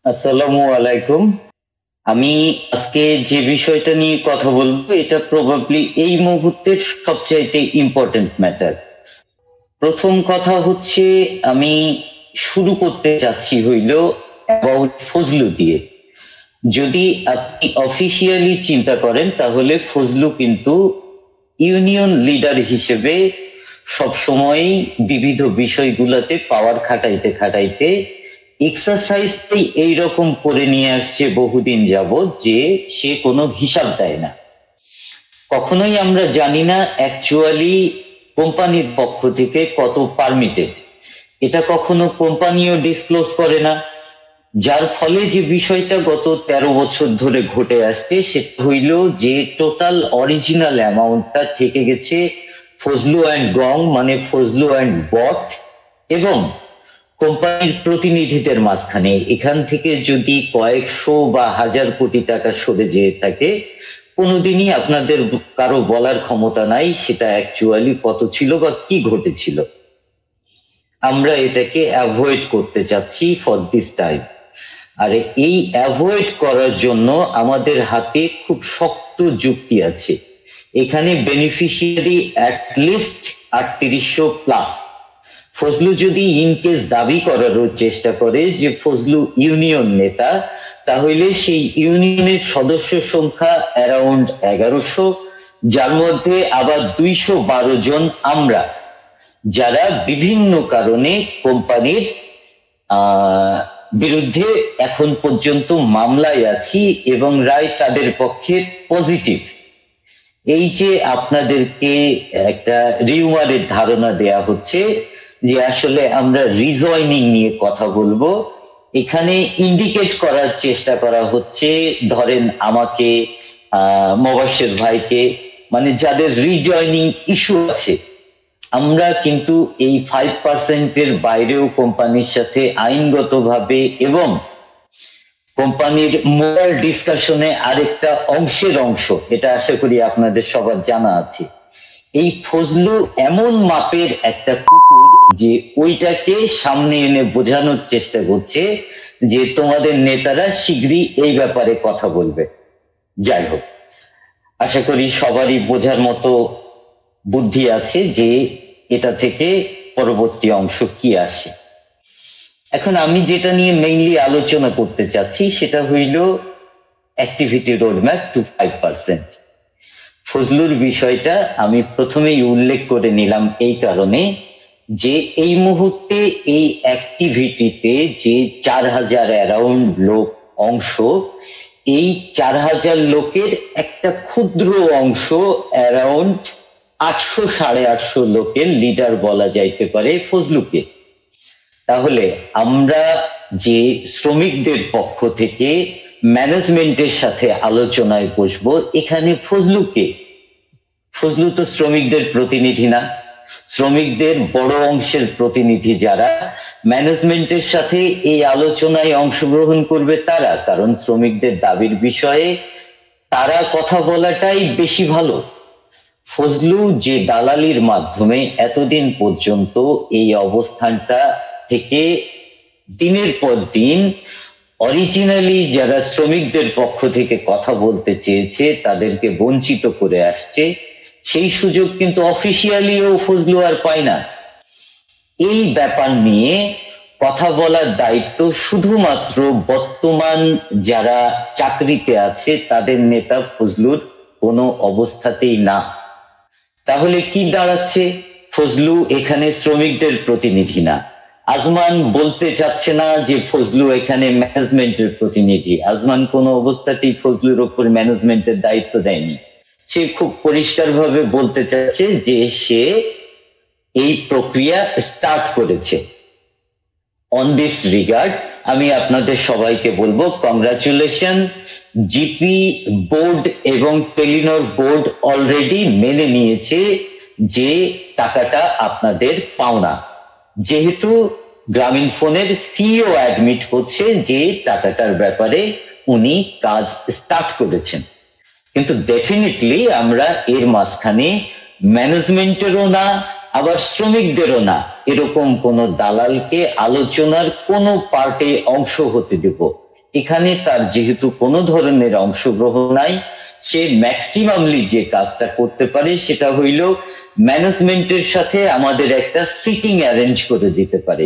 আসসালামু আলাইকুম। আমি আজকে যে বিষয়টা নিয়ে কথা বলবো এটা প্রবাবলি এই মুহূর্তের সবচাইতে ইম্পর্টেন্ট ম্যাটার। প্রথম কথা হচ্ছে, আমি শুরু করতে চাচ্ছি হইল অ্যাবাউট ফজলু দিয়ে। যদি আপনি অফিসিয়ালি চিন্তা করেন তাহলে ফজলু কিন্তু ইউনিয়ন লিডার হিসেবে সবসময়ই বিবিধ বিষয়গুলোতে পাওয়ার খাটাইতে খাটাইতে এক্সারসাইজটাই এইরকম করে নিয়ে আসছে বহুদিন যাবৎ যে সে কোনো হিসাব দেয় না। কখনোই আমরা জানি না অ্যাকচুয়ালি কোম্পানির পক্ষ থেকে কত পারমিটেড, এটা কখনো কোম্পানিও ডিসক্লোজ করে না। যার ফলে যে বিষয়টা গত 13 বছর ধরে ঘটে আসছে সেটা হইল যে টোটাল অরিজিনাল অ্যামাউন্টটা থেকে গেছে ফজলু অ্যান্ড গং, মানে ফজলু অ্যান্ড বট এবং কোম্পানির প্রতিনিধিদের মাঝখানে। এখান থেকে যদি কয়েকশো বা হাজার কোটি টাকা সরে যেয়ে থাকে, কোনোদিনই আপনাদের কারো বলার ক্ষমতা নাই সেটা অ্যাকচুয়ালি কত ছিল বা কি ঘটেছিল। আমরা এটাকে অ্যাভয়েড করতে চাচ্ছি ফর দিস টাইম। আর এই অ্যাভয়েড করার জন্য আমাদের হাতে খুব শক্ত যুক্তি আছে। এখানে বেনিফিশিয়ারি অ্যাটলিস্ট 3800 প্লাস। ফজলু যদি ইনকেস দাবি করার চেষ্টা করে যে ফজলু ইউনিয়ন নেতা, তাহলে সেই ইউনিয়নের সদস্য সংখ্যা অ্যারাউন্ড 1100, যার মধ্যে আবার 212 জন আমরা, যারা বিভিন্ন কারণে কোম্পানির বিরুদ্ধে এখন পর্যন্ত মামলায় আছি এবং রায় তাদের পক্ষে পজিটিভ। এই যে আপনাদেরকে একটা রিউমারের ধারণা দেয়া হচ্ছে যে আসলে আমরা রিজয়নিং নিয়ে কথা বলবো, এখানে ইন্ডিকেট করার চেষ্টা করা হচ্ছে ধরেন আমাকে, মোবাশ্বের ভাইকে, মানে যাদের রিজয়নিং ইস্যু আছে। আমরা কিন্তু এই 5% বাইরেও কোম্পানির সাথে আইনগতভাবে এবং কোম্পানির মোরাল ডিসকাশনে আরেকটা অংশের অংশ, এটা আশা করি আপনাদের সবার জানা আছে। এই ফজলু এমন মাপের একটা কুকুর যে ওইটাকে সামনে এনে বোঝানোর চেষ্টা করছে যে তোমাদের নেতারা শীঘ্রই এই ব্যাপারে কথা বলবে। যাই হোক, আশা করি সবারই বোঝার মতো বুদ্ধি আছে যে এটা থেকে পরবর্তী অংশ কি আসে। এখন আমি যেটা নিয়ে মেইনলি আলোচনা করতে চাচ্ছি সেটা হইল অ্যাক্টিভিটি রোডম্যাপ টু 5%। ফজলুর বিষয়টা আমি প্রথমেই উল্লেখ করে নিলাম এই কারণে যে এই মুহূর্তে এই অ্যাক্টিভিটিতে যে 4000 অ্যারাউন্ড লোক অংশ, এই 4000 লোকের একটা ক্ষুদ্র অংশ অ্যারাউন্ড 800-850 লোকের লিডার বলা যাইতে পারে ফজলুকে। তাহলে আমরা যে শ্রমিকদের পক্ষ থেকে ম্যানেজমেন্টের সাথে আলোচনায় বসবো, এখানে ফজলুকে, ফজলু তো শ্রমিকদের প্রতিনিধি না। শ্রমিকদের বড় অংশের প্রতিনিধি যারা ম্যানেজমেন্টের সাথে এই আলোচনায় অংশগ্রহণ করবে তারা, কারণ শ্রমিকদের দাবির বিষয়ে তারা কথা বলাটাই বেশি ভালো। ফজলু যে দালালির মাধ্যমে এতদিন পর্যন্ত এই অবস্থানটা থেকে দিনের পর দিন অরিজিনালি যারা শ্রমিকদের পক্ষ থেকে কথা বলতে চেয়েছে তাদেরকে বঞ্চিত করে আসছে, সেই সুযোগ কিন্তু অফিসিয়ালিও ফজলু আর পায় না। এই ব্যাপার নিয়ে কথা বলার দায়িত্ব শুধুমাত্র বর্তমান যারা চাকরিতে আছে তাদের নেতা ফজলুর কোনো অবস্থাতেই না। তাহলে কি দাঁড়াচ্ছে? ফজলু এখানে শ্রমিকদের প্রতিনিধি না। আজমান বলতে চাচ্ছে না যে ফজলু এখানে ম্যানেজমেন্টের প্রতিনিধি। আজমান কোনো অবস্থাতেই ফজলুর ওপর ম্যানেজমেন্টের দায়িত্ব দেয়নি। সে খুব পরিষ্কারভাবে বলতে চাচ্ছে যে সে এই প্রক্রিয়া স্টার্ট করেছে। অন দিস রিগার্ড আমি আপনাদের সবাইকে বলবো কংগ্রাচুলেশন। জিপি বোর্ড এবং টেলিনর বোর্ড অলরেডি মেনে নিয়েছে যে টাকাটা আপনাদের পাওনা, যেহেতু গ্রামীণ ফোনের সিইও অ্যাডমিট করছে যে টাকাটার ব্যাপারে উনি কাজ স্টার্ট করেছেন। কিন্তু ডেফিনেটলি আমরা এর মাঝখানে ম্যানেজমেন্টেরও না আবার শ্রমিকদেরও না এরকম কোন দালালকে আলোচনার কোন পার্টে অংশ হতে দেব, এখানে তার যেহেতু কোনো ধরনের অংশগ্রহণ নাই, সে ম্যাক্সিমামলি যে কাজটা করতে পারে সেটা হইল ম্যানেজমেন্টের সাথে আমাদের একটা সিটিং অ্যারেঞ্জ করে দিতে পারে।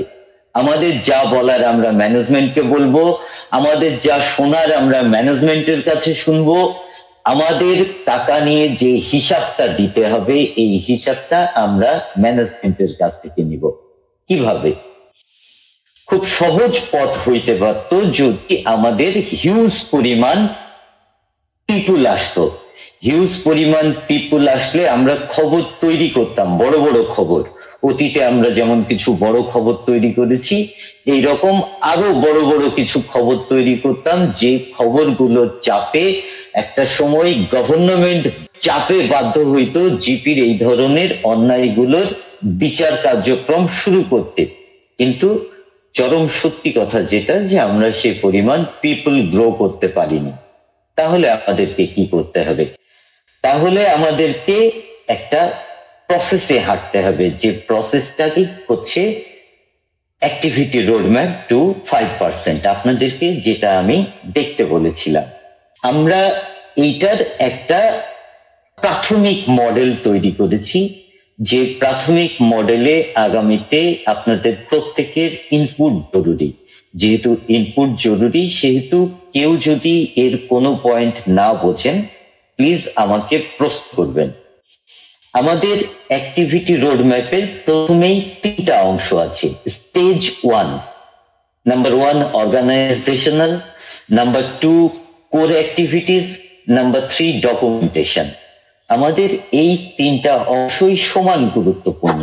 আমাদের যা বলার আমরা ম্যানেজমেন্টকে বলবো, আমাদের যা শোনার আমরা ম্যানেজমেন্টের কাছে শুনবো, আমাদের টাকা নিয়ে যে হিসাবটা দিতে হবে এই হিসাবটা আমরা ম্যানেজমেন্টের কাছ থেকে নিব। কিভাবে? খুব সহজ পথ হইতে পারত যদি আমাদের হিউজ পরিমাণ পিপুল আসতো। হিউজ পরিমাণ পিপুল আসলে আমরা খবর তৈরি করতাম, বড় বড় খবর। অতীতে আমরা যেমন কিছু বড় খবর তৈরি করেছি, এইরকম আরো বড় বড় কিছু খবর তৈরি করতাম, যে খবরগুলোর চাপে একটা সময় গভর্নমেন্ট চাপে বাধ্য হইতো জিপির এই ধরনের অন্যায়গুলোর বিচার কার্যক্রম শুরু করতে। কিন্তু চরম সত্যি কথা যেটা, যে আমরা সে পরিমাণ পিপল গ্রো করতে পারিনি। তাহলে আমাদেরকে কি করতে হবে? তাহলে আমাদেরকে একটা প্রসেসে হাঁটতে হবে, যে প্রসেসটা কি হচ্ছে অ্যাক্টিভিটি রোডম্যাপ টু 5%, আপনাদেরকে যেটা আমি দেখতে বলেছিলাম। আমরা এইটার একটা প্রাথমিক মডেল তৈরি করেছি, যে প্রাথমিক মডেলে আগামীতে আপনাদের প্রত্যেকের ইনপুট জরুরি। যেহেতু ইনপুট জরুরি, সেহেতু কেউ যদি এর কোনো পয়েন্ট না বোঝেন প্লিজ আমাকে প্রশ্ন করবেন। আমাদের অ্যাক্টিভিটি রোডম্যাপের প্রথমেই 3টা অংশ আছে। Stage 1, number 1 organisational, number 2 core activities, number 3 documentation. আমাদের এই 3টা অংশই সমান গুরুত্বপূর্ণ।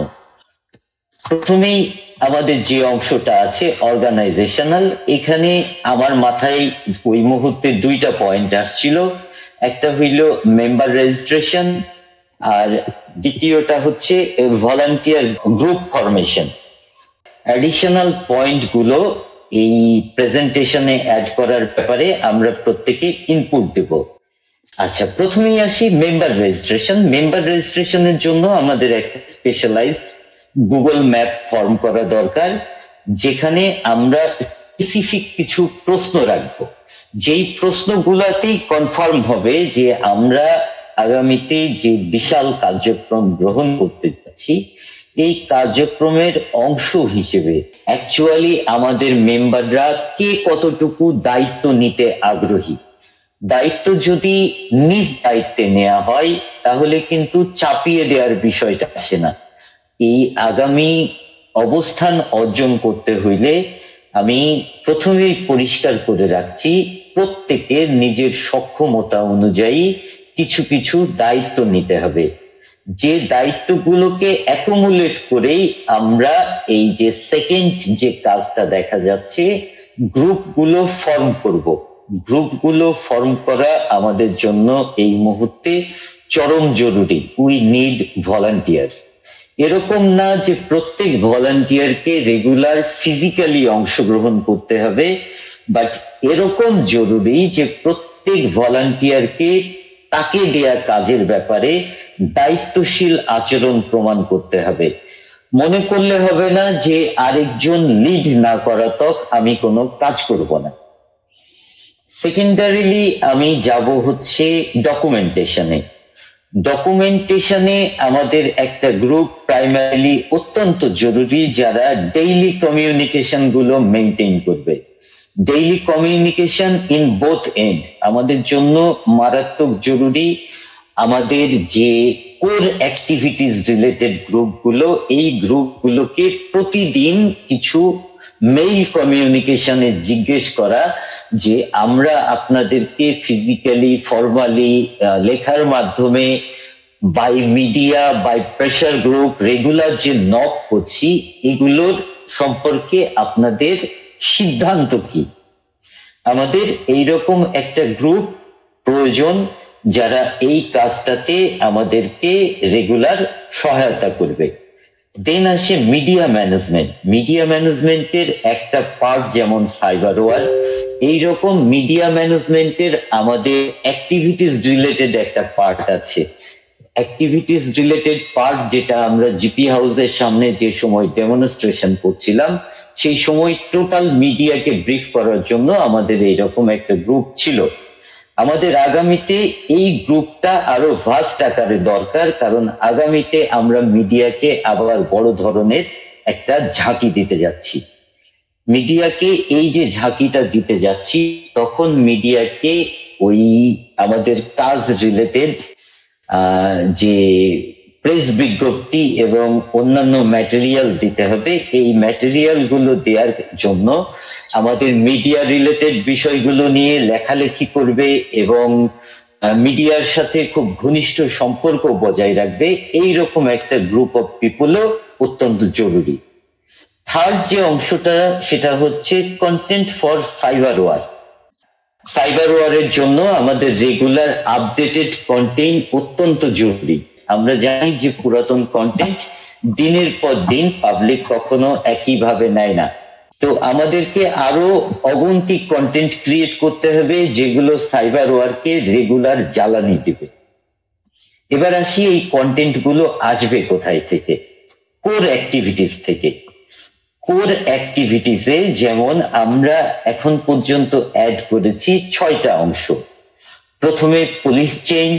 প্রথমেই আমাদের যে অংশটা আছে অর্গানাইজেশনাল, এখানে আমার মাথায় ওই মুহূর্তে 2টা পয়েন্ট আসছিল। একটা হইল মেম্বার রেজিস্ট্রেশন, আর দ্বিতীয়টা হচ্ছে volunteer group formation. Additional point গুলো এই প্রেজেন্টেশনে অ্যাড করার ব্যাপারে আমরা প্রত্যেকে ইনপুট দেব। আচ্ছা, প্রথমেই আসি মেম্বার রেজিস্ট্রেশন। মেম্বার রেজিস্ট্রেশনের জন্য আমাদের একটা স্পেশালাইজড গুগল ম্যাপ ফর্ম করা দরকার, যেখানে আমরা স্পেসিফিক কিছু প্রশ্ন রাখবো, যেই প্রশ্নগুলোতেই কনফার্ম হবে যে আমরা আগামীতে যে বিশাল কার্যক্রম গ্রহণ করতে যাচ্ছি, এই কার্যক্রমের অংশ হিসেবে অ্যাকচুয়ালি আমাদের মেম্বাররা কে কতটুকু দায়িত্ব নিতে আগ্রহী। দায়িত্ব যদি নিজ দায়িত্বে নেওয়া হয় তাহলে কিন্তু চাপিয়ে দেওয়ার বিষয়টা আসে না। এই আগামী অবস্থান অর্জন করতে হইলে আমি প্রথমেই পরিষ্কার করে রাখছি, প্রত্যেকের নিজের সক্ষমতা অনুযায়ী কিছু কিছু দায়িত্ব নিতে হবে। যে দায়িত্বগুলোকে অ্যাকুমুলেট করেই আমরা এই যে সেকেন্ড যে কাজটা দেখা যাচ্ছে, গ্রুপগুলো ফর্ম করব। গ্রুপগুলো ফর্ম করা আমাদের জন্য এই মুহূর্তে চরম জরুরি। We need volunteers. এরকম না যে প্রত্যেক ভলান্টিয়ারকে রেগুলার ফিজিক্যালি অংশগ্রহণ করতে হবে, বাট এরকম জরুরি যে প্রত্যেক ভলান্টিয়ারকে তাকে দেয়া কাজের ব্যাপারে দায়িত্বশীল আচরণ প্রমাণ করতে হবে। মনে করলে হবে না যে আরেকজন লিড না করা তক আমি কোনো কাজ করব না। সেকেন্ডারিলি আমি যাব হচ্ছে ডকুমেন্টেশনে। ডকুমেন্টেশনে আমাদের একটা গ্রুপ প্রাইমারিলি অত্যন্ত জরুরি, যারা ডেইলি কমিউনিকেশন গুলো মেনটেন করবে। Daily communication in both end আমাদের জন্য মারাত্মক জরুরি। আমাদের যে কোর অ্যাক্টিভিটিস রিলেটেড গ্রুপগুলো, এই গ্রুপগুলোকে প্রতিদিন কিছু মেইল কমিউনিকেশনে জিজ্ঞেস করা যে আমরা আপনাদেরকে ফিজিক্যালি ফর্মালি লেখার মাধ্যমে by media by pressure group regular যে নক করছি, এগুলোর সম্পর্কে আপনাদের সিদ্ধান্ত কি। আমাদের এইরকম একটা গ্রুপ প্রয়োজন যারা এই কাজটাতে আমাদেরকে রেগুলার সহায়তা করবে। দেন আসে মিডিয়া ম্যানেজমেন্ট। মিডিয়া ম্যানেজমেন্টের একটা পার্ট যেমন সাইবার ওয়ার, এইরকম মিডিয়া ম্যানেজমেন্টের আমাদের অ্যাক্টিভিটিস রিলেটেড একটা পার্ট আছে। অ্যাক্টিভিটিস রিলেটেড পার্ট যেটা আমরা জিপি হাউসের সামনে যে সময় ডেমনস্ট্রেশন করছিলাম, সেই সময় টোটাল মিডিয়াকে ব্রিফ করার জন্য আমাদের এইরকম একটা গ্রুপ ছিল। আমাদের আগামীতে এই গ্রুপটা আরো ভাস্ট আকারে দরকার, কারণ আগামীতে আমরা মিডিয়াকে আবার বড় ধরনের একটা ঝাঁকি দিতে যাচ্ছি। মিডিয়াকে এই যে ঝাঁকিটা দিতে যাচ্ছি, তখন মিডিয়াকে ওই আমাদের কাজ রিলেটেড যে প্রেস বিজ্ঞপ্তি এবং অন্যান্য ম্যাটেরিয়াল দিতে হবে। এই ম্যাটেরিয়াল গুলো দেওয়ার জন্য আমাদের মিডিয়া রিলেটেড বিষয়গুলো নিয়ে লেখালেখি করবে এবং মিডিয়ার সাথে খুব ঘনিষ্ঠ সম্পর্ক বজায় রাখবে, এইরকম একটা গ্রুপ অফ পিপলও অত্যন্ত জরুরি। থার্ড যে অংশটা, সেটা হচ্ছে content for cyber war. Cyber ওয়ারের জন্য আমাদের রেগুলার আপডেটেড কন্টেন্ট অত্যন্ত জরুরি। আমরা জানি যে পুরাতন কন্টেন্ট দিনের পর দিন পাবলিক কখনো একইভাবে নেয় না, তো আমাদেরকে আরো অগন্তিক কন্টেন্ট ক্রিয়েট করতে হবে যেগুলো সাইবার ওয়ারকে রেগুলার জ্বালানি দিবে। এবার আসি এই কন্টেন্ট গুলো আসবে কোথায় থেকে? কোর অ্যাক্টিভিটিস থেকে। কোর অ্যাক্টিভিটিসে যেমন আমরা এখন পর্যন্ত অ্যাড করেছি 6টা অংশ। প্রথমে পুলিশ চেইন,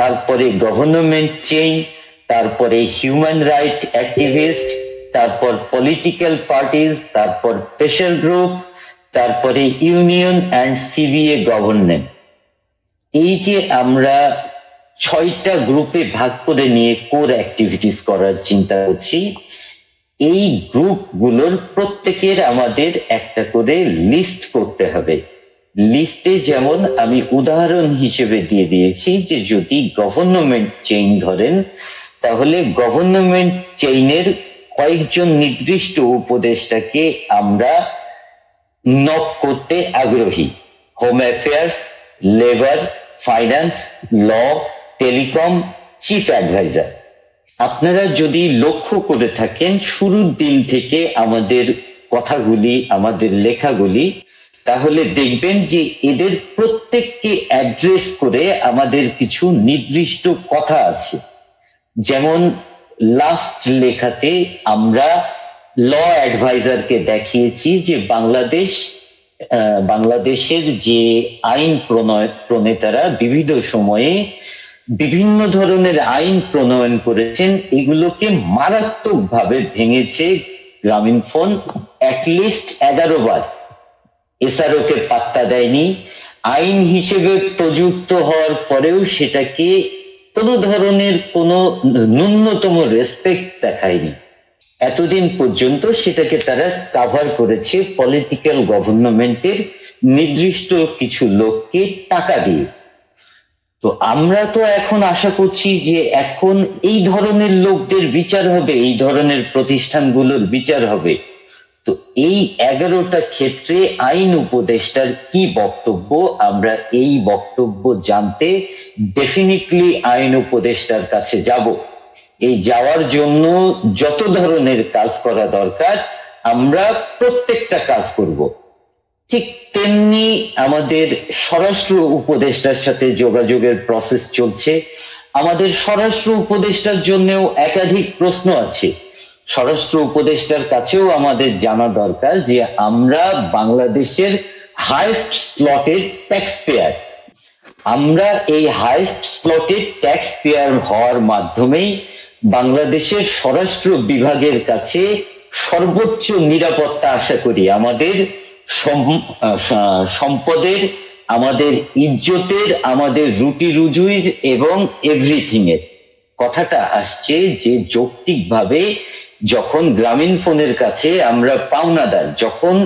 তারপরে গভর্নমেন্ট চেইন, তারপরে হিউম্যান রাইট অ্যাক্টিভিস্ট, তারপর পলিটিক্যাল পার্টিজ, তারপর প্রেশার গ্রুপ, তারপরে ইউনিয়ন অ্যান্ড সিবিএ গভর্নেন্স। এই যে আমরা 6টা গ্রুপে ভাগ করে নিয়ে কোর অ্যাক্টিভিটিস করার চিন্তা করছি, এই গ্রুপগুলোর প্রত্যেকের আমাদের একটা করে লিস্ট করতে হবে। লিস্টে যেমন আমি উদাহরণ হিসেবে দিয়ে দিয়েছি যে যদি গভর্নমেন্ট চেইন ধরেন, তাহলে গভর্নমেন্ট চেইনের কয়েকজন নির্দিষ্ট উপদেষ্টাকে আমরা নক করতে আগ্রহী। হোম অ্যাফেয়ার্স, লেবার, ফাইন্যান্স, ল, টেলিকম, চিফ অ্যাডভাইজার। আপনারা যদি লক্ষ্য করে থাকেন শুরুর দিন থেকে আমাদের কথাগুলি, আমাদের লেখাগুলি, তাহলে দেখবেন যে এদের প্রত্যেককে অ্যাড্রেস করে আমাদের কিছু নির্দিষ্ট কথা আছে। যেমন লাস্ট লেখাতে আমরা ল অ্যাডভাইজারকে দেখিয়েছি যে বাংলাদেশের যে আইন প্রণেতারা বিবিধ সময়ে বিভিন্ন ধরনের আইন প্রণয়ন করেছেন, এগুলোকে মারাত্মকভাবে ভেঙেছে গ্রামীণফোন অ্যাটলিস্ট 11 বার। এসআরও কে পাত্তা দেয়নি, আইন হিসেবে প্রযুক্ত হওয়ার পরেও সেটাকে কোনো ধরনের কোনো ন্যূনতম রেসপেক্ট দেখায়নি। এতদিন পর্যন্ত সেটাকে তারা কাভার করেছে পলিটিক্যাল গভর্নমেন্টের নির্দিষ্ট কিছু লোককে টাকা দিয়ে। তো আমরা তো এখন আশা করছি যে এখন এই ধরনের লোকদের বিচার হবে, এই ধরনের প্রতিষ্ঠানগুলোর বিচার হবে। তো এই 11টা ক্ষেত্রে আইন উপদেষ্টার কি বক্তব্য, আমরা এই বক্তব্য জানতে ডেফিনিটলি আইন উপদেষ্টার কাছে যাব। এই যাওয়ার জন্য যত ধরনের কাজ করা দরকার আমরা প্রত্যেকটা কাজ করব। ঠিক তেমনি আমাদের স্বরাষ্ট্র উপদেষ্টার সাথে যোগাযোগের প্রসেস চলছে। আমাদের স্বরাষ্ট্র উপদেষ্টার জন্যও একাধিক প্রশ্ন আছে। স্বরাষ্ট্র উপদেষ্টার কাছেও আমাদের জানা দরকার যে আমরা বাংলাদেশের হাইয়েস্ট স্লটেড ট্যাক্স পেয়ার। আমরা এই হাইয়েস্ট স্লটেড ট্যাক্স পেয়ার হওয়ার মাধ্যমেই বাংলাদেশের স্বরাষ্ট্র বিভাগের কাছে সর্বোচ্চ নিরাপত্তা আশা করি। আমাদের সম্পদের, আমাদের ইজ্জতের, আমাদের রুটি রুজির এবং এভরিথিং এর কথাটা আসছে যে যৌক্তিকভাবে যখন গ্রামীণফোনের কাছে আমরা পাওনাদার, যখন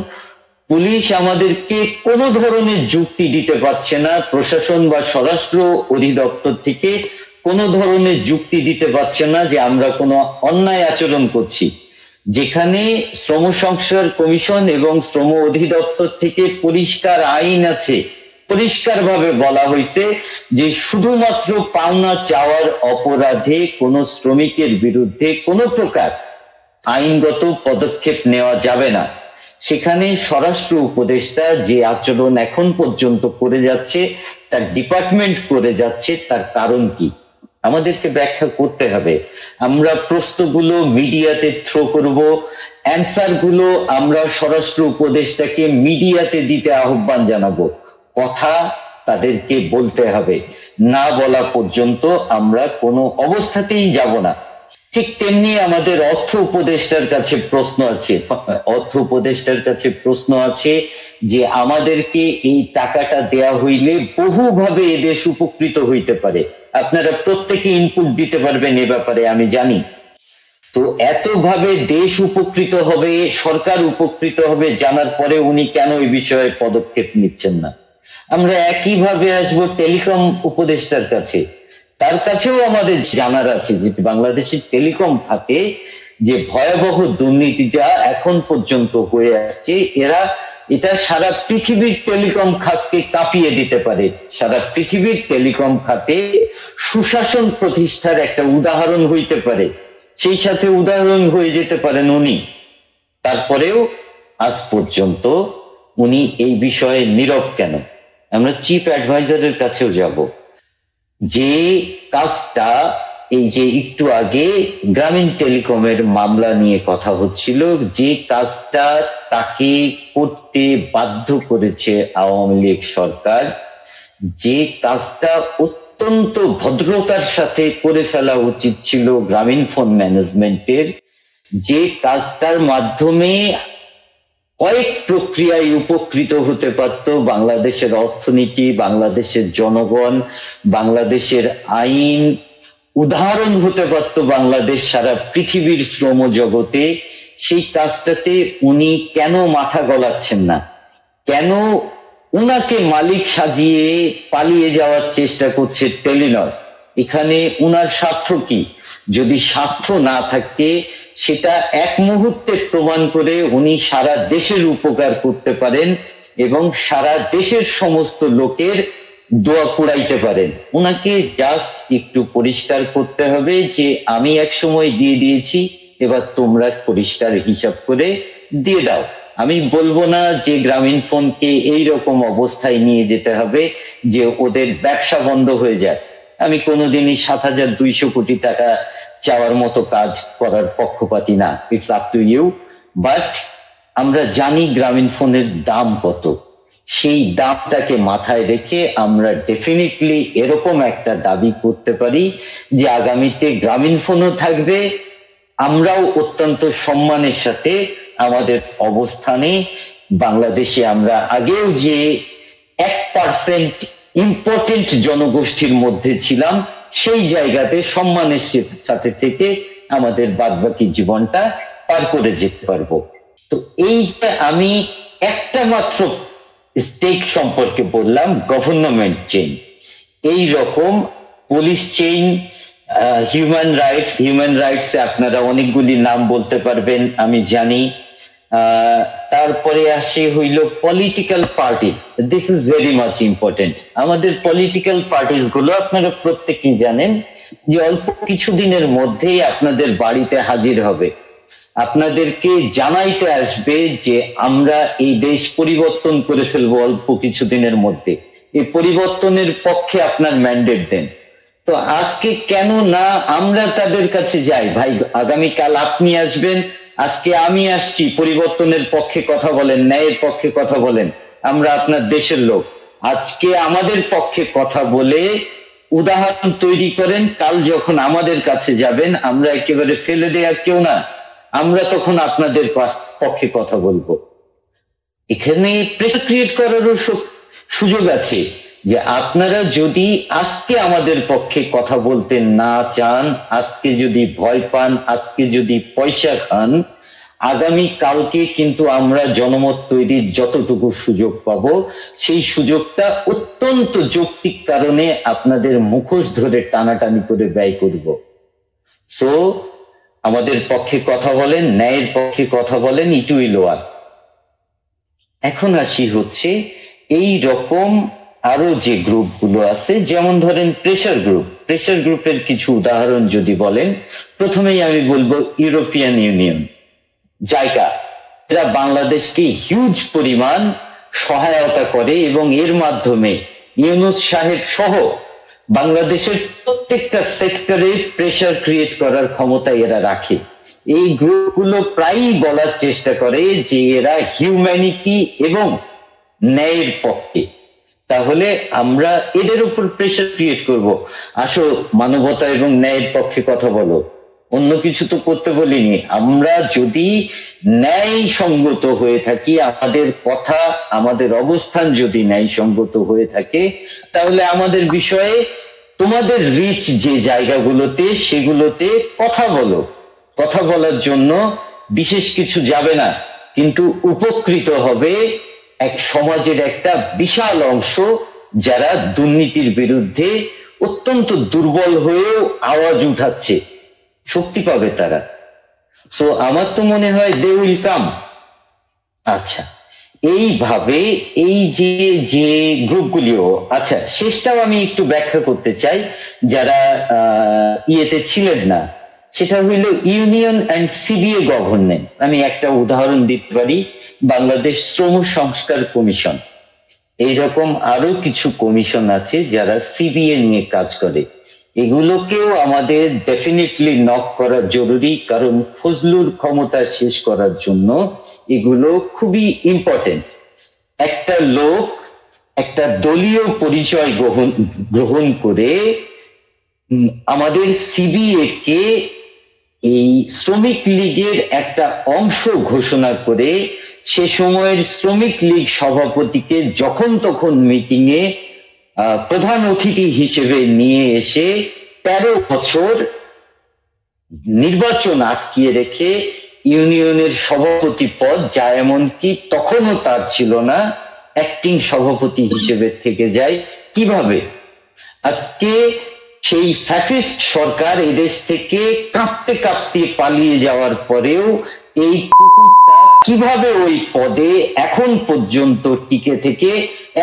পুলিশ আমাদেরকে কোনো ধরনের যুক্তি দিতে পারছে না, প্রশাসন বা স্বরাষ্ট্র অধিদপ্তর থেকে কোনো ধরনের যুক্তি দিতে পারছে না যে আমরা কোনো অন্যায় আচরণ করছি, যেখানে শ্রম সংস্কার কমিশন এবং শ্রম অধিদপ্তর থেকে পরিষ্কার আইন আছে, পরিষ্কারভাবে বলা হয়েছে যে শুধুমাত্র পাওনা চাওয়ার অপরাধে কোনো শ্রমিকের বিরুদ্ধে কোনো প্রকার আইনগত পদক্ষেপ নেওয়া যাবে না। সেখানে স্বরাষ্ট্র উপদেষ্টা যে আচরণ এখন পর্যন্ত করে যাচ্ছে, তার ডিপার্টমেন্ট করে যাচ্ছে, তার কারণ কি আমাদেরকে ব্যাখ্যা করতে হবে। আমরা প্রশ্নগুলো মিডিয়াতে থ্রো করব, অ্যান্সার গুলো আমরা স্বরাষ্ট্র উপদেষ্টাকে মিডিয়াতে দিতে আহ্বান জানাবো। কথা তাদেরকে বলতে হবে, না বলা পর্যন্ত আমরা কোনো অবস্থাতেই যাব না। ঠিক তেমনি আমাদের অর্থ উপদেষ্টার কাছে প্রশ্ন আছে যে আমাদেরকে এই টাকাটা দেয়া হইলে বহুভাবে এদেশ উপকৃত হইতে পারে। আপনারা প্রত্যেকে ইনপুট দিতে পারবেন এ ব্যাপারে আমি জানি। তো এতভাবে দেশ উপকৃত হবে, সরকার উপকৃত হবে জানার পরে উনি কেন এই বিষয়ে পদক্ষেপ নিচ্ছেন না? আমরা একইভাবে আসবো টেলিকম উপদেষ্টার কাছে। তার কাছেও আমাদের জানার আছে যে বাংলাদেশের টেলিকম খাতে যে ভয়াবহ দুর্নীতিটা এখন পর্যন্ত হয়ে আসছে, এটা সারা পৃথিবীর টেলিকম খাতকে কাঁপিয়ে দিতে পারে। সারা পৃথিবীর টেলিকম খাতে সুশাসন প্রতিষ্ঠার একটা উদাহরণ হইতে পারে, সেই সাথে উদাহরণ হয়ে যেতে পারেন উনি। তারপরেও আজ পর্যন্ত উনি এই বিষয়ে নীরব কেন? আমরা চিফ অ্যাডভাইজারের কাছেও যাব। যে কাজটা এই যে একটু আগে গ্রামীণ টেলিকমের মামলা নিয়ে কথা হচ্ছিল, যে কাজটা তাকে করতে বাধ্য করেছে আওয়ামী লীগ সরকার, যে কাজটা অত্যন্ত ভদ্রতার সাথে করে ফেলা উচিত ছিল গ্রামীণ ফোন ম্যানেজমেন্টের, যে কাজটার মাধ্যমে কয়েক প্রক্রিয়ায় উপকৃত হতে পারত বাংলাদেশের অর্থনীতি, বাংলাদেশের জনগণ, বাংলাদেশের আইন, উদাহরণ হতে পারত বাংলাদেশ সারা পৃথিবীর শ্রম জগতে, সেই কাজটাতে উনি কেন মাথা গলাচ্ছেন না? কেন উনাকে মালিক সাজিয়ে পালিয়ে যাওয়ার চেষ্টা করছে টেলিনর? এখানে উনার স্বার্থ কি? যদি স্বার্থ না থাকে সেটা এক মুহূর্তে প্রমাণ করে উনি সারা দেশের উপকার করতে পারেন এবং সারা দেশের সমস্ত লোকের দোয়া কুড়াইতে পারেন। উনাকে জাস্ট একটু পরিষ্কার করতে হবে যে আমি এক সময় দিয়ে দিয়েছি, এবার তোমরা পরিষ্কার হিসাব করে দিয়ে দাও। আমি বলবো না যে গ্রামীণ ফোনকে এইরকম অবস্থায় নিয়ে যেতে হবে যে ওদের ব্যবসা বন্ধ হয়ে যায়। আমি কোনোদিনই 7,200 কোটি টাকা চাওয়ার মতো কাজ করার পক্ষপাতী না। It's up to you. But আমরা জানি গ্রামীণ ফোনের দাম কত, সেই দামটাকে মাথায় রেখে আমরা ডেফিনেটলি এরকম একটা দাবি করতে পারি যে আগামীতে গ্রামীণ ফোনও থাকবে, আমরাও অত্যন্ত সম্মানের সাথে আমাদের অবস্থানে বাংলাদেশে আমরা আগেও যে 1% ইম্পর্টেন্ট জনগোষ্ঠীর মধ্যে ছিলাম, সেই জায়গাতে সম্মানের সাথে থেকে আমাদের বাদবাকি জীবনটা পার করে যেতে পারবো। তো এই যে আমি একটা মাত্র স্টেক সম্পর্কে বললাম, গভর্নমেন্ট চেইন, এই রকম পুলিশ চেইন, হিউম্যান রাইটস আপনারা অনেকগুলি নাম বলতে পারবেন আমি জানি। তারপরে আসে হইল political parties. This is very much important. আমাদের পলিটিক্যাল পার্টিস গুলো আপনারা প্রত্যেকেই জানেন যে অল্প কিছুদিনের মধ্যেই আপনাদের বাড়িতে হাজির হবে, আপনাদেরকে জানাইতে আসবে যে আমরা এই দেশ পরিবর্তন করে ফেলবো অল্প কিছুদিনের মধ্যে। এই পরিবর্তনের পক্ষে আপনার ম্যান্ডেট দেন। তো আজকে কেন না আমরা তাদের কাছে যাই? ভাই, আগামীকাল আপনি আসবেন, আজকে আমি আসছি, পরিবর্তনের পক্ষে কথা বলেন, ন্যায়ের পক্ষে কথা বলেন, আমরা আপনার দেশের লোক। আজকে আমাদের পক্ষে কথা বলে উদাহরণ তৈরি করেন, কাল যখন আমাদের কাছে যাবেন আমরা একেবারে ফেলে দেয়া কেউ না, আমরা তখন আপনাদের পক্ষে কথা বলবো। এখানে প্রেশার ক্রিয়েট করারও সুযোগ আছে যে আপনারা যদি আজকে আমাদের পক্ষে কথা বলতে না চান, আজকে যদি ভয় পান, আজকে যদি পয়সা খান, আগামী কালকে কিন্তু আমরা জনমত তৈরির যতটুকু সুযোগ পাবো সেই সুযোগটা অত্যন্ত যৌক্তিক কারণে আপনাদের মুখোশ ধরে টানাটানি করে ব্যয় করব। সো আমাদের পক্ষে কথা বলেন, ন্যায়ের পক্ষে কথা বলেন, ইট উইল ওয়ার্ক। এখন আসি হচ্ছে এই রকম আরো যে গ্রুপগুলো আছে, যেমন ধরেন প্রেশার গ্রুপের কিছু উদাহরণ যদি বলেন, প্রথমেই আমি বলবো ইউরোপিয়ান ইউনিয়ন, জায়গা, এরা বাংলাদেশকে হিউজ পরিমাণ সহায়তা করে এবং এর মাধ্যমে ইউনূস সাহেব সহ বাংলাদেশের প্রত্যেকটা সেক্টরে প্রেশার ক্রিয়েট করার ক্ষমতা এরা রাখে এই গ্রুপগুলো প্রায়ই বলার চেষ্টা করে যে এরা হিউম্যানিটি এবং ন্যায়ের পক্ষে। তাহলে আমরা এদের উপর প্রেশার ক্রিয়েট করব, আসো মানবতা এবং ন্যায়ের পক্ষে কথা বলো, অন্য কিছু তো করতে বলিনি। আমরা যদি ন্যায় সঙ্গত হয়ে থাকি, আমাদের কথা আমাদের অবস্থান যদি ন্যায় সঙ্গত হয়ে থাকে, তাহলে আমাদের বিষয়ে তোমাদের রিচ যে জায়গাগুলোতে সেগুলোতে কথা বলো। কথা বলার জন্য বিশেষ কিছু যাবে না, কিন্তু উপকৃত হবে এক সমাজের একটা বিশাল অংশ যারা দুর্নীতির বিরুদ্ধে অত্যন্ত দুর্বল হয়েও আওয়াজ উঠাচ্ছে, শক্তি পাবে তারা। সো আমার তো মনে হয় দে উইল কাম। আচ্ছা, এইভাবে এই যে যে গ্রুপগুলিও, আচ্ছা শেষটাও আমি একটু ব্যাখ্যা করতে চাই যারা ইয়েতে ছিলেন না, সেটা হইল ইউনিয়ন অ্যান্ড সিবিএ গভর্নেন্স। আমি একটা উদাহরণ দিতে পারি, বাংলাদেশ শ্রম সংস্কার কমিশন, এইরকম আরো কিছু কমিশন আছে যারা সিবিএ নিয়ে কাজ করে। এগুলোকেও আমাদের ডেফিনেটলি নক করা জরুরি, কারণ ফজলুর ক্ষমতা শেষ করার জন্য এগুলো খুবই ইম্পর্টেন্ট। একটা লোক একটা দলীয় পরিচয় গ্রহণ করে আমাদের সিবিএ কে এই শ্রমিক লীগের একটা অংশ ঘোষণা করে সে সময়ের শ্রমিক লীগ সভাপতিকে যখন তখন মিটিং এ প্রধান অতিথি হিসেবে নিয়ে এসে 13 বছর নির্বাচন আটকিয়ে রেখে ইউনিয়নের সভাপতি পদ, যা এমনকি তখনও তার ছিল না, অ্যাক্টিং সভাপতি হিসেবে থেকে যায়। কিভাবে? আজকে সেই ফ্যাসিস্ট সরকার এদেশ থেকে কাঁপতে কাঁপতে পালিয়ে যাওয়ার পরেও এই কুকুরটা কিভাবে ওই পদে এখন পর্যন্ত টিকে থেকে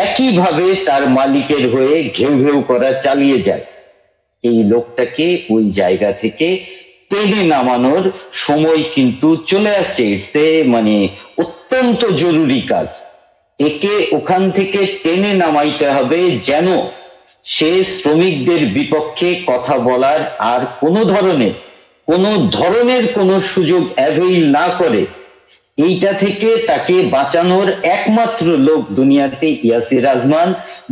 একইভাবে তার মালিকের হয়ে ঘেউ ঘেউ করা চালিয়ে যায়। এই লোকটাকে ওই জায়গা থেকে টেনে নামানোর সময় কিন্তু চলে আসছে। ইটসে মানে অত্যন্ত জরুরি কাজ। একে ওখান থেকে টেনে নামাইতে হবে যেন সে শ্রমিকদের বিপক্ষে কথা বলার আর কোনো ধরনের কোনো সুযোগ অ্যাভেইল না করে। এইটা থেকে তাকে বাঁচানোর একমাত্র লোক দুনিয়াতে ইয়াসির আজমান,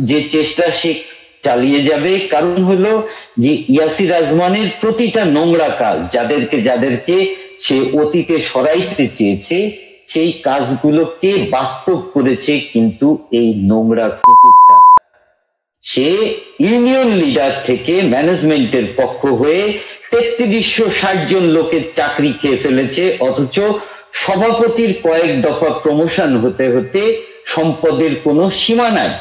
যে চেষ্টা সে চালিয়ে যাবে। কারণ হলো যে ইয়াসির আজমানের প্রতিটা নোংরা কাজ যাদেরকে সে অতীতে সরাইতে চেয়েছে, সেই কাজগুলোকে বাস্তব করেছে কিন্তু এই নোংরা কুকুরটা। সে ইউনিয়ন লিডার থেকে ম্যানেজমেন্টের পক্ষ হয়ে 3360 জন লোকের চাকরি খেয়ে ফেলেছে, অথচ সভাপতির কয়েক দফা প্রমোশন হতে হতে সম্পদের কোনো সীমা নাই।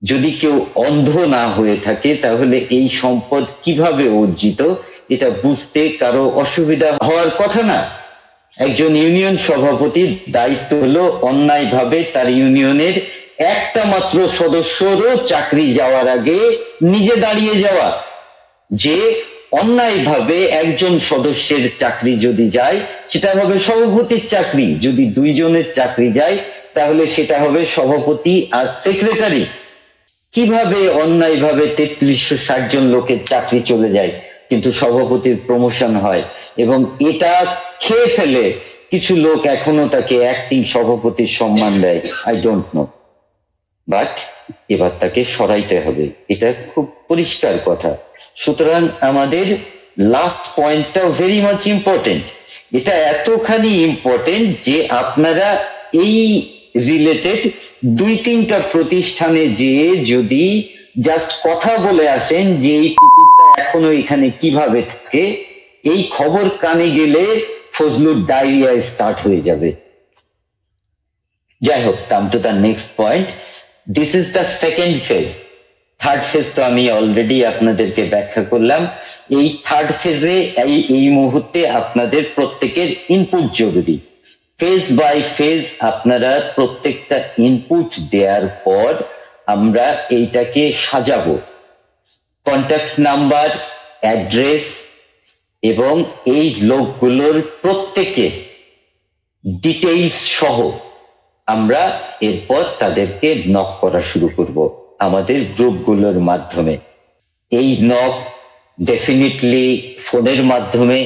যদি কেউ অন্ধ না হয়ে থাকে তাহলে এই সম্পদ কিভাবে অর্জিত এটা বুঝতে কারো অসুবিধা হওয়ার কথা না। একজন ইউনিয়ন সভাপতির দায়িত্ব হলো অন্যায়ভাবে তার ইউনিয়নের একটা মাত্র সদস্যরও চাকরি যাওয়ার আগে নিজে দাঁড়িয়ে যাওয়া। যে অন্যায়ভাবে একজন সদস্যের চাকরি যদি যায় সেটা হবে সভাপতির চাকরি, যদি 2 জনের চাকরি যায় তাহলে সেটা হবে সভাপতি আর সেক্রেটারি। কিভাবে অন্যায়ভাবে 3360 জন লোকের চাকরি চলে যায় কিন্তু সভাপতির প্রমোশন হয়, এবং এটা খেয়ে ফেলে কিছু লোক এখনো তাকে অ্যাক্টিং সভাপতির সম্মান দেয়। আই ডোন্ট নো, বাট এবার তাকে সরাইতে হবে, এটা খুব পরিষ্কার কথা। সুতরাং আমাদের লাস্ট পয়েন্টটা ভেরি মাচ ইম্পর্টেন্ট। এটা এতখানি ইম্পর্টেন্ট যে আপনারা এই রিলেটেড 2-3টা প্রতিষ্ঠানে যেয়ে যদি জাস্ট কথা বলে আসেন যে এই কুকুরটা এখনো এখানে কিভাবে থাকে, এই খবর কানে গেলে ফজলুর ডায়রিয়া স্টার্ট হয়ে যাবে। যাই হোক, come to the next point. This is the second phase. Third phase তো আমি অলরেডি আপনাদেরকে ব্যাখ্যা করলাম। এই থার্ড ফেজে এই মুহূর্তে আপনাদের প্রত্যেকের ইনপুট জরুরি। ফেজ বাই ফেজ আপনারা প্রত্যেকটা ইনপুট দেওয়ার পর আমরা এইটাকে সাজাবো। কন্ট্যাক্ট নাম্বার, অ্যাড্রেস এবং এই লোকগুলোর প্রত্যেকের ডিটেইলস সহ আমরা এরপর তাদেরকে নক করা শুরু করব আমাদের গ্রুপগুলোর মাধ্যমে। এই নক ডেফিনেটলি ফোনের মাধ্যমে,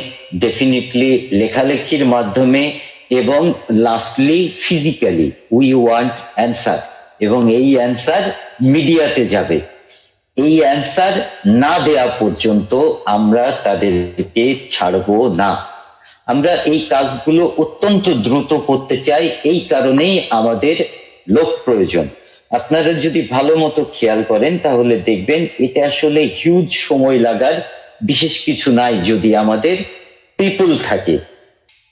ডেফিনেটলি লেখালেখির মাধ্যমে, এবং lastly physically we want answer, এবং এই অ্যান্সার মিডিয়াতে যাবে। এই অ্যান্সার না দেয়া পর্যন্ত আমরা তাদেরকে ছাড়বো না। আমরা এই কাজগুলো অত্যন্ত দ্রুত করতে চাই, এই কারণেই আমাদের লোক প্রয়োজন। আপনারা যদি ভালো মতো খেয়াল করেন তাহলে দেখবেন এটা আসলে হিউজ সময় লাগার বিশেষ কিছু নাই যদি আমাদের পিপল থাকে।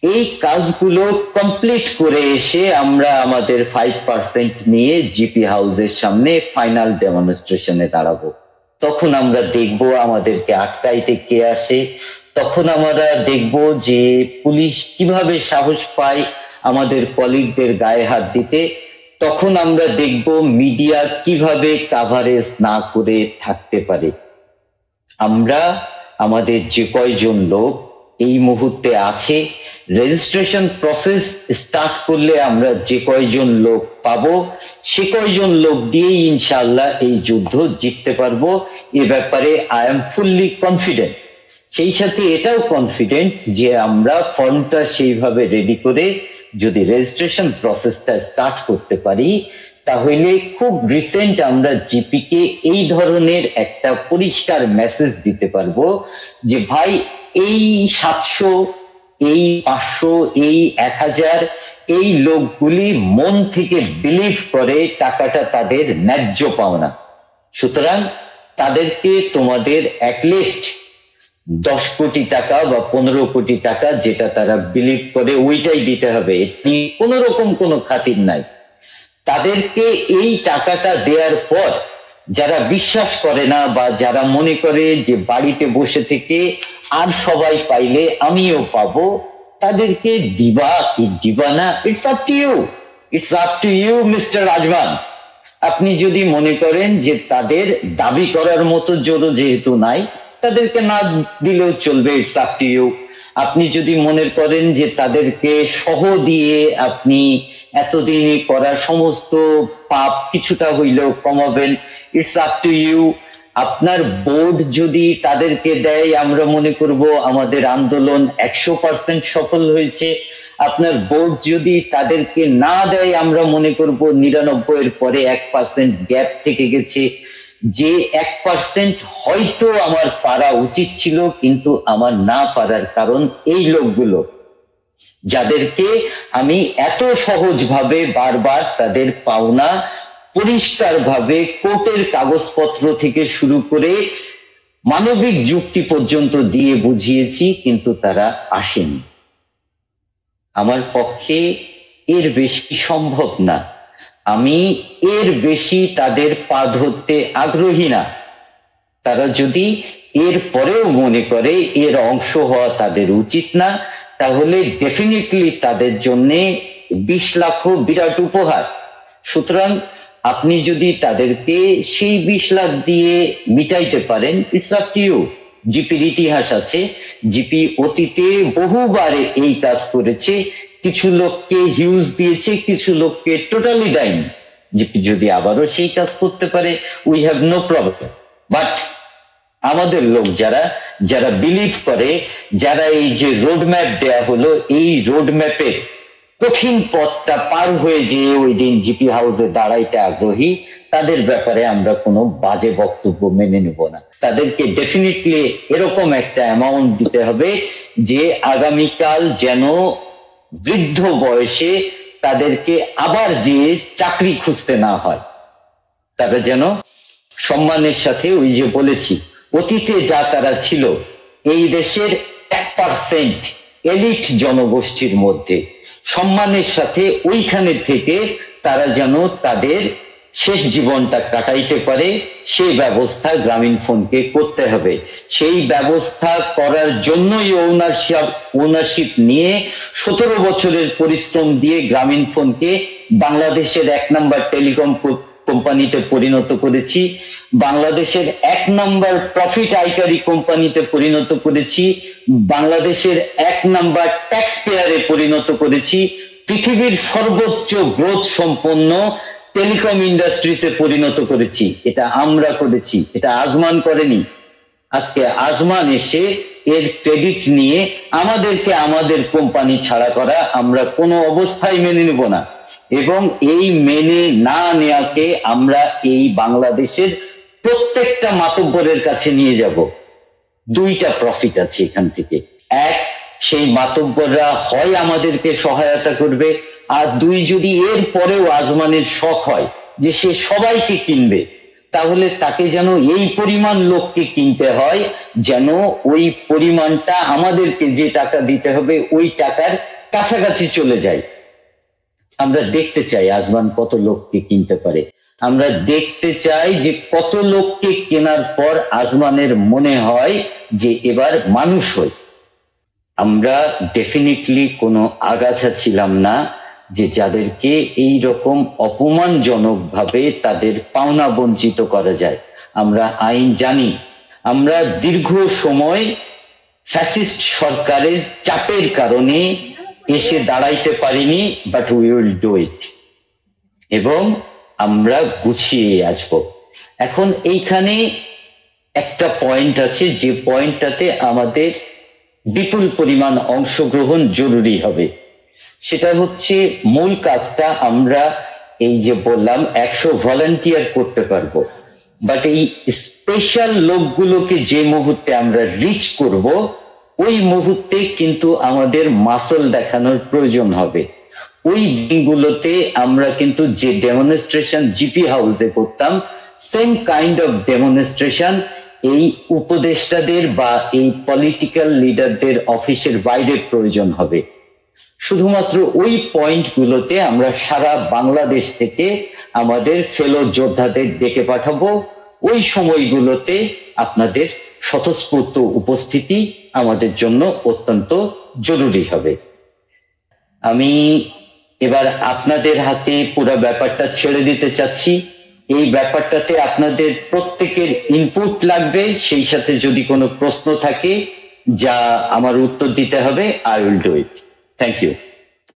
এই কাজগুলো কমপ্লিট করে এসে আমরা আমাদের 5% নিয়ে জিপি হাউসের সামনে ফাইনাল ডেমনস্ট্রেশনে দাঁড়াবো। তখন আমরা দেখব আমাদেরকে আটকাইতে কে আসে, তখন আমরা দেখব যে পুলিশ কিভাবে সাহস পায় আমাদের কলিগদের গায়ে হাত দিতে, তখন আমরা দেখব মিডিয়া কিভাবে কাভারেজ না করে থাকতে পারে। আমরা আমাদের যে কয়জন লোক এই মুহূর্তে আছে, রেজিস্ট্রেশন প্রসেস স্টার্ট করলে আমরা যে কয়জন লোক পাবো সে কয়জন লোক দিয়েই ইনশাআল্লাহ এই যুদ্ধ জিততে পারবো। এ ব্যাপারে আই এম ফুললি কনফিডেন্ট। সেই সাথে এটাও কনফিডেন্ট যে আমরা ফর্মটা সেইভাবে রেডি করে যদি রেজিস্ট্রেশন প্রসেসটা স্টার্ট করতে পারি তাহলে খুব রিসেন্ট আমরা জিপি কে এই ধরনের একটা পরিষ্কার মেসেজ দিতে পারবো যে ভাই এই 700, এই 500, এই 1000 এই লোকগুলি মন থেকে বিলিভ করে টাকাটা তাদের ন্যায্য পাওনা, সুতরাং তাদেরকে তোমাদের অ্যাটলিস্ট 10 কোটি টাকা বা 15 কোটি টাকা যেটা তারা বিলিভ করে ওইটাই দিতে হবে, কোন রকম কোনো খাতির নাই। তাদেরকে এই টাকাটা দেওয়ার পর যারা বিশ্বাস করে না বা যারা মনে করে যে বাড়িতে বসে থেকে আর সবাই পাইলে আমিও পাবো, তাদেরকে দিবা কি দিবা না it's up to you, it's up to you mister Rajman. আপনি যদি মনে করেন যে তাদের দাবি করার মতো জোরও যেহেতু নাই তাদেরকে না দিলেও চলবে, ইটস আপ টু ইউ। আপনি যদি মনে করেন যে তাদেরকে সহ দিয়ে আপনি এতদিনই করা সমস্ত পাপ কিছুটা হইলেও কমাবেন, ইটস আপ টু ইউ। আপনার বোর্ড যদি তাদেরকে দেয় আমরা মনে করব আমাদের আন্দোলন 100% সফল হয়েছে। আপনার বোর্ড যদি তাদেরকে না দেয় আমরা মনে করব 99 এর পরে 1% গ্যাপ থেকে গেছে, যে 1% হয়তো আমার পারা উচিত ছিল কিন্তু আমার না পারার কারণ এই লোকগুলো যাদেরকে আমি এত সহজভাবে বারবার তাদের পাওনা পরিষ্কারভাবে কোর্টের কাগজপত্র থেকে শুরু করে মানবিক যুক্তি পর্যন্ত দিয়ে বুঝিয়েছি কিন্তু তারা আসেনি। আমার পক্ষে এর বেশি সম্ভব না, আমি এর বেশি তাদের পা ধরতে আগ্রহী না। তারা যদি এর পরেও মনে করে এর অংশ হওয়া তাদের উচিত না তাহলে ডেফিনেটলি তাদের জন্য 20 লাখ বিরাট উপহার। সুতরাং আপনি যদি তাদেরকে সেই 20 লাখ দিয়ে মিটাইতে পারেন ইটস আপ টু ইউ। জিপির ইতিহাস আছে, জিপি অতীতে বহুবার এই কাজ করেছে, কিছু লোককে হিউজ দিয়েছে, কিছু লোককে টোটালি দেয়নি। জিপি যদি আবারও সেই কাজ করতে পারে we have no problem. But আমাদের লোক যারা যারা বিলিভ করে, যারা এই যে রোড ম্যাপ দেয়া হলো এই রোড ম্যাপের কঠিন পথটা পার হয়ে যে ওই দিন জিপি হাউসে দাঁড়াইতে আগ্রহী, তাদের ব্যাপারে আমরা কোনো বাজে বক্তব্য মেনে নেব না। তাদেরকে ডেফিনেটলি এরকম একটা অ্যামাউন্ট দিতে হবে যে আগামীকাল যেন বৃদ্ধ বয়সে তাদেরকে আবার যে চাকরি খুঁজতে না হয়, তারা যেন সম্মানের সাথে ওই যে বলেছি অতীতে যা তারা ছিল এই দেশের 1% এলিট জনগোষ্ঠীর মধ্যে সম্মানের সাথে ওইখানে থেকে তারা যেন তাদের শেষ জীবনটা কাটাইতে পারে সেই ব্যবস্থা গ্রামীণ ফোনকে করতে হবে। সেই ব্যবস্থা করার জন্যই ওনারশিপ নিয়ে 17 বছরের পরিশ্রম দিয়ে গ্রামীণ ফোনকে বাংলাদেশের 1 নম্বর টেলিকম কোম্পানিতে পরিণত করেছি, বাংলাদেশের 1 নম্বর প্রফিট আয়কারী কোম্পানিতে পরিণত করেছি, বাংলাদেশের 1 নম্বর ট্যাক্স পেয়ারে পরিণত করেছি, পৃথিবীর সর্বোচ্চ গ্রোথ সম্পন্ন টেলিকম ইন্ডাস্ট্রিতে পরিণত করেছি। এটা আমরা করেছি, এটা আজমান করেনি। আজকে আজমান এসে এর ক্রেডিট নিয়ে আমাদেরকে আমাদের কোম্পানি ছাড়া করা আমরা কোনো অবস্থায় মেনে নেব না, এবং এই মেনে না নেওয়াকে আমরা এই বাংলাদেশের প্রত্যেকটা মাতব্বরের কাছে নিয়ে যাব। দুইটা প্রফিট আছে এখান থেকে। এক, সেই মাতব্বররা হয় আমাদেরকে সহায়তা করবে, আর দুই, যদি এর পরেও আজমানের শখ হয় যে সে সবাইকে কিনবে, তাহলে তাকে যেন এই পরিমাণ লোককে কিনতে হয় যেন ওই পরিমাণটা আমাদেরকে যে টাকা দিতে হবে ওই টাকার কাছাকাছি চলে যায়। আমরা দেখতে চাই আজমান কত লোককে কিনতে পারে, আমরা দেখতে চাই যে কত লোককে কেনার পর আজমানের মনে হয় যে এবার মানুষ হই। আমরা ডেফিনেটলি কোনো আগাছা ছিলাম না যে যাদেরকে এই রকম অপমানজনক ভাবে তাদের পাওনা বঞ্চিত করা যায়। আমরা আইন জানি, আমরা দীর্ঘ সময় ফ্যাসিস্ট সরকারের চাপের কারণে এসে দাঁড়াইতে পারিনি, বাট উই উইল ডু ইট, এবং আমরা গুছিয়ে আসব। এখন এইখানে একটা পয়েন্ট আছে যে পয়েন্টটাতে আমাদের বিপুল পরিমাণ অংশগ্রহণ জরুরি হবে। সেটা হচ্ছে মূল কাজটা আমরা এই যে বললাম 100 ভলান্টিয়ার করতে পারবো, বাট এই স্পেশাল লোকগুলোকে যে মুহূর্তে আমরা রিচ করব ওই মুহূর্তে কিন্তু আমাদের মাসল দেখানোর প্রয়োজন হবে। ওই দিনগুলোতে আমরা কিন্তু যে ডেমনস্ট্রেশন জিপি হাউসে করতাম, সেম কাইন্ড অফ ডেমনস্ট্রেশন এই উপদেষ্টাদের বা এই পলিটিক্যাল লিডারদের অফিসের বাইরে প্রয়োজন হবে। শুধুমাত্র ওই পয়েন্টগুলোতে আমরা সারা বাংলাদেশ থেকে আমাদের ফেলো যোদ্ধাদের ডেকে পাঠাবো। ওই সময়গুলোতে আপনাদের স্বতঃস্ফূর্ত উপস্থিতি আমাদের জন্য অত্যন্ত জরুরি হবে। আমি এবার আপনাদের হাতে পুরো ব্যাপারটা ছেড়ে দিতে চাচ্ছি। এই ব্যাপারটাতে আপনাদের প্রত্যেকের ইনপুট লাগবে, সেই সাথে যদি কোনো প্রশ্ন থাকে যা আমার উত্তর দিতে হবে, I will do it. Thank you.